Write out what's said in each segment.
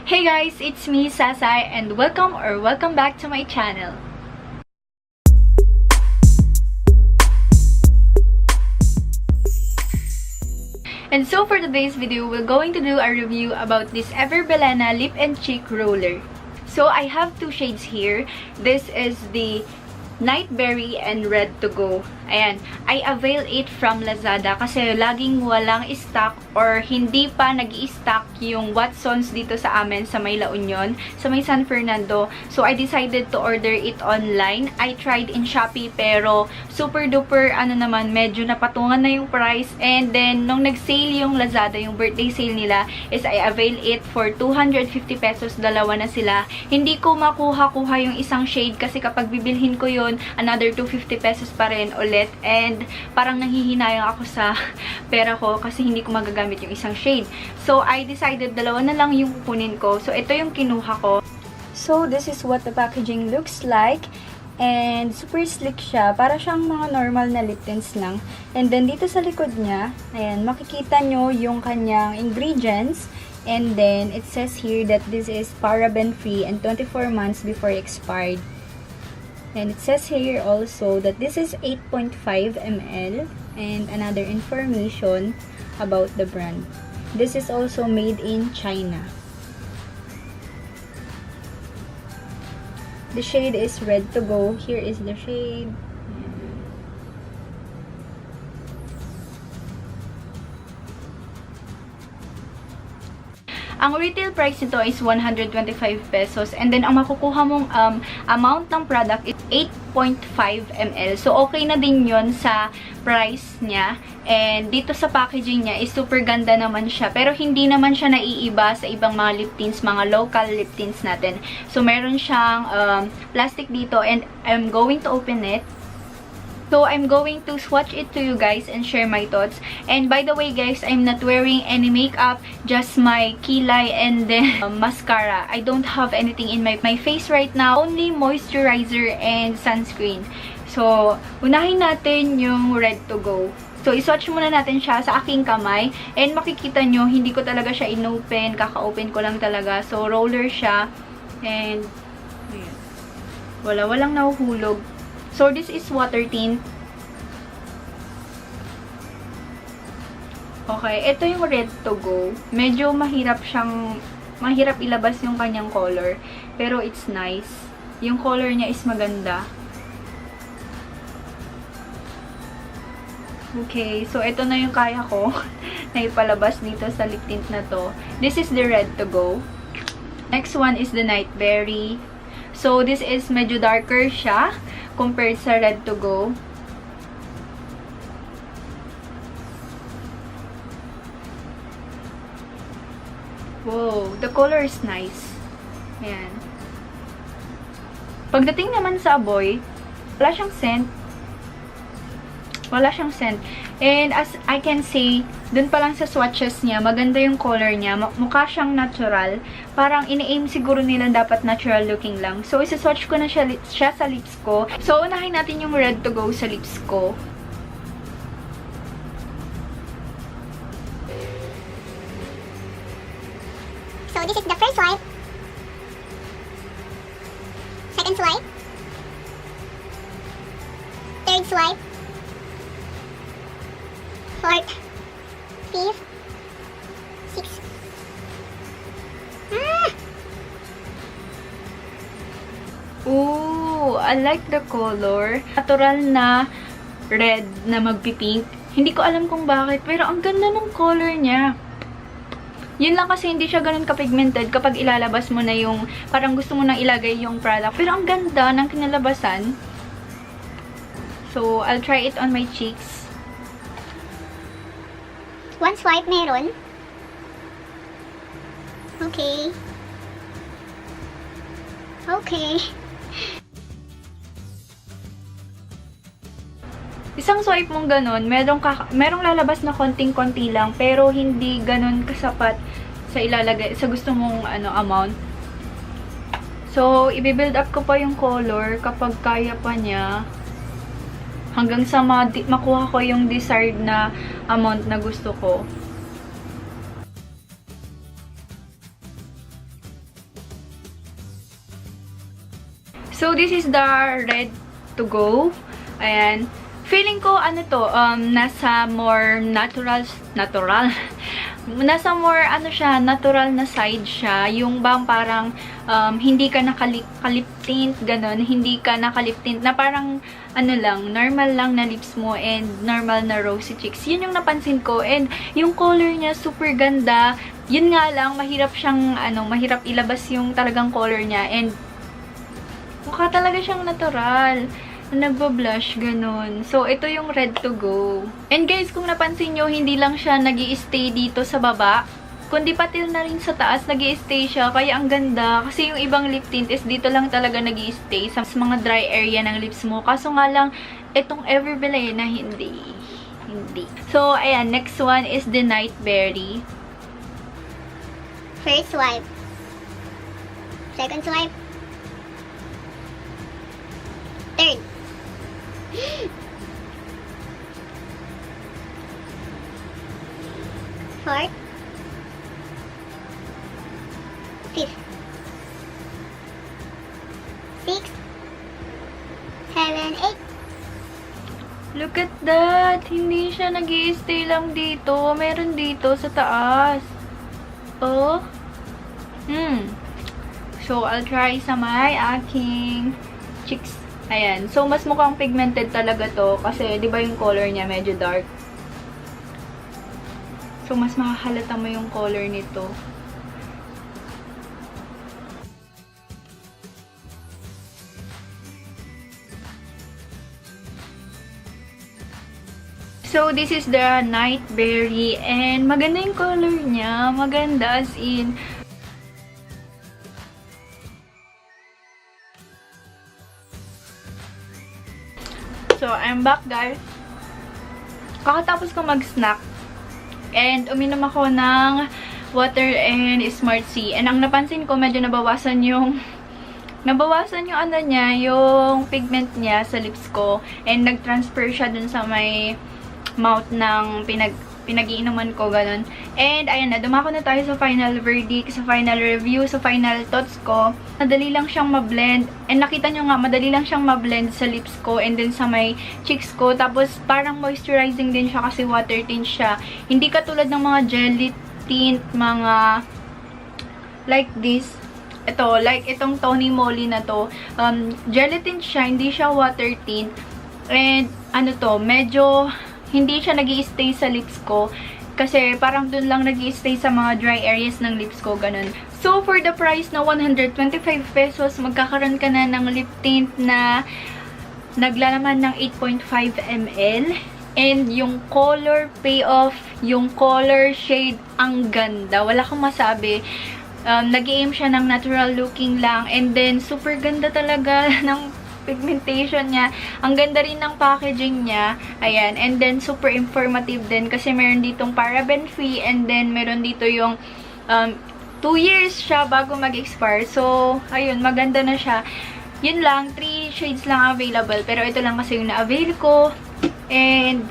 Hey guys, it's me, Sasay, and welcome back to my channel. And so for today's video, we're going to do a review about this BELINA Lip and Cheek Roller. So I have two shades here. This is the Nightberry and Red to Go. Ayan, I avail it from Lazada kasi laging walang stock or hindi pa nag-i-stock yung Watsons dito sa amin sa may La Union, sa may San Fernando. So I decided to order it online. I tried in Shopee pero super duper medyo napatungan na yung price, and then nung nag-sale yung Lazada, yung birthday sale nila, is I avail it for 250 pesos, dalawa na sila. Hindi ko makuha yung isang shade kasi kapag bibilhin ko yun, another 250 pesos pa rin ulit, and parang nanghihinayang ako sa pera ko kasi hindi ko magagamit yung isang shade. So I decided dalawa na lang yung kukunin ko. So ito yung kinuha ko. So this is what the packaging looks like. And super slick siya. Para siyang mga normal na lip tints lang. And then dito sa likod niya, ayan, makikita nyo yung kanyang ingredients. And then it says here that this is paraben free and 24 months before expired. And it says here also that this is 8.5 ml. And another information about the brand. This is also made in China. The shade is Red to Go. Here is the shade. Ang retail price nito is 125 pesos. And then, ang makukuha mong amount ng product is 8.5 ml. So, okay na din yon sa price niya. And dito sa packaging niya is super ganda naman siya. Pero hindi naman siya naiiba sa ibang mga lip tints, mga local lip tints natin. So, meron siyang plastic dito. And I'm going to open it. So, I'm going to swatch it to you guys and share my thoughts. And by the way, guys, I'm not wearing any makeup, just my kilay and then mascara. I don't have anything in my face right now. Only moisturizer and sunscreen. So, unahin natin yung Red to Go. So, iswatch muna natin siya sa aking kamay. And makikita nyo, hindi ko talaga siya inopen. Kaka-open ko lang talaga. So, roller siya. And, walang nahuhulog. So, this is water tint. Okay, ito yung Red to Go. Medyo mahirap ilabas yung kanyang color. Pero it's nice. Yung color niya is maganda. Okay, so ito na yung kaya ko na ipalabas dito sa lip tint na to. This is the Red to Go. Next one is the Nightberry. So, this is medyo darker siya compared sa Red to Go. Wow, the color is nice. Ayan. Pagdating naman sa amoy, wala siyang scent. Wala siyang scent. And as I can say, dun pa lang sa swatches niya, maganda yung color niya. Mukha siyang natural. Parang ini-aim siguro nila dapat natural looking lang. So, isa-swatch ko na siya sa lips ko. So, unahin natin yung Red to Go sa lips ko. So, this is the first swipe. Second swipe. Third swipe. Fourth. Fifth. Sixth. Ooh, I like the color. Natural na red na magpipink. Hindi ko alam kung bakit, pero ang ganda ng color niya. Yun lang kasi hindi siya ganun ka-pigmented kapag ilalabas mo na yung, parang gusto mo nang ilagay yung product. Pero ang ganda ng kinalabasan. So, I'll try it on my cheeks. One swipe meron. Okay. Okay. Isang swipe mong ganun, merong lalabas na konting-konti lang, pero hindi ganun kasapat sa ilalagay, sa gusto mong amount. So, i-build up ko pa yung color kapag kaya pa niya. Hanggang sa makuha ko yung desired na amount na gusto ko. So, this is the red to go. Ayan. Feeling ko, ano to, nasa more natural, nasa more, ano siya, natural na side siya. Yung bang parang, hindi ka nakalip tint, ganun. Hindi ka nakalip tint na parang, ano lang, normal lang na lips mo and normal na rosy cheeks. Yun yung napansin ko. And yung color niya, super ganda. Yun nga lang, mahirap siyang, mahirap ilabas yung talagang color niya. And, mukha talaga siyang natural. Nagba-blush, ganun. So, ito yung red to go. And guys, kung napansin nyo, hindi lang siya nag-i-stay dito sa baba, kundi pati na rin sa taas, nag-i-stay siya. Kaya ang ganda. Kasi yung ibang lip tint is dito lang talaga nag-i-stay sa mga dry area ng lips mo. Kaso nga lang, itong Ever BELINA, hindi. So, ayan, next one is the Night Berry. First swipe. Second swipe. Third. Fourth. Fifth. Sixth. 7, 8. Look at that! Hindi siya nag-i-stay lang dito. Meron dito sa taas. Oh. So, I'll try sa may aking cheeks. Ayan. So, mas mukhang pigmented talaga to. Kasi, di ba yung color niya medyo dark? So, mas makahalata mo yung color nito. So, this is the Night Berry. And, maganda yung color niya. Maganda as in. So, I'm back, guys. Kakatapos ko mag-snack. And, uminom ako ng water and Smart C. And, ang napansin ko, medyo nabawasan yung ano niya, yung pigment niya sa lips ko. And, nag-transfer siya dun sa may mouth ng pinag-iinuman ko, ganun. And, ayan na, dumako na tayo sa final verdict, sa final review, sa final thoughts ko. Madali lang siyang ma-blend. And nakita nyo nga, madali lang siyang ma-blend sa lips ko and then sa may cheeks ko. Tapos, parang moisturizing din siya kasi water tint siya. Hindi katulad ng mga jelly tint, mga like this. Ito, like itong Tony Moly na to. Jelly tint siya, hindi siya water tint. And, ano to, medyo hindi siya nag-i-stay sa lips ko. Kasi parang dun lang nag-i-stay sa mga dry areas ng lips ko, ganun. So, for the price na 125 pesos, magkakaroon ka na ng lip tint na naglalaman ng 8.5 ml. And yung color payoff, yung color shade, ang ganda. Wala kang masabi. Nag-i-aim siya ng natural looking lang. And then, super ganda talaga ng pigmentation niya. Ang ganda rin ng packaging niya. Ayan. And then, super informative din kasi meron ditong paraben free and then meron dito yung 2 years siya bago mag-expire. So, ayun. Maganda na siya. Yun lang. 3 shades lang available. Pero ito lang kasi yung na-avail ko. And,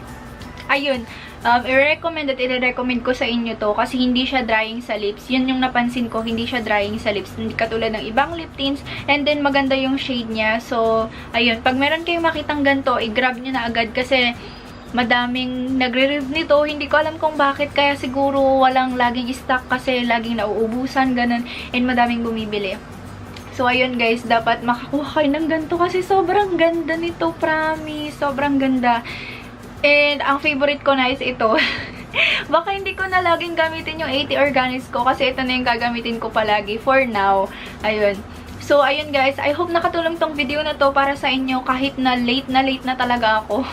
ayun. I-recommend ko sa inyo to kasi hindi siya drying sa lips. Yun yung napansin ko, hindi siya drying sa lips. Hindi katulad ng ibang lip tints. And then, maganda yung shade niya. So, ayun. Pag meron kayong makitang ganito, i-grab nyo na agad kasi madaming nagre-review nito. Hindi ko alam kung bakit. Kaya siguro walang laging stock kasi laging nauubusan, ganun. And madaming bumibili. So, ayun guys, dapat makakuha kayo ng ganito kasi sobrang ganda nito, promise. Sobrang ganda. And, ang favorite ko na is ito. Baka hindi ko na laging gamitin yung 80 Organics ko kasi ito na yung gagamitin ko palagi for now. Ayun. So, ayun guys. I hope nakatulong tong video na to para sa inyo kahit na late na talaga ako.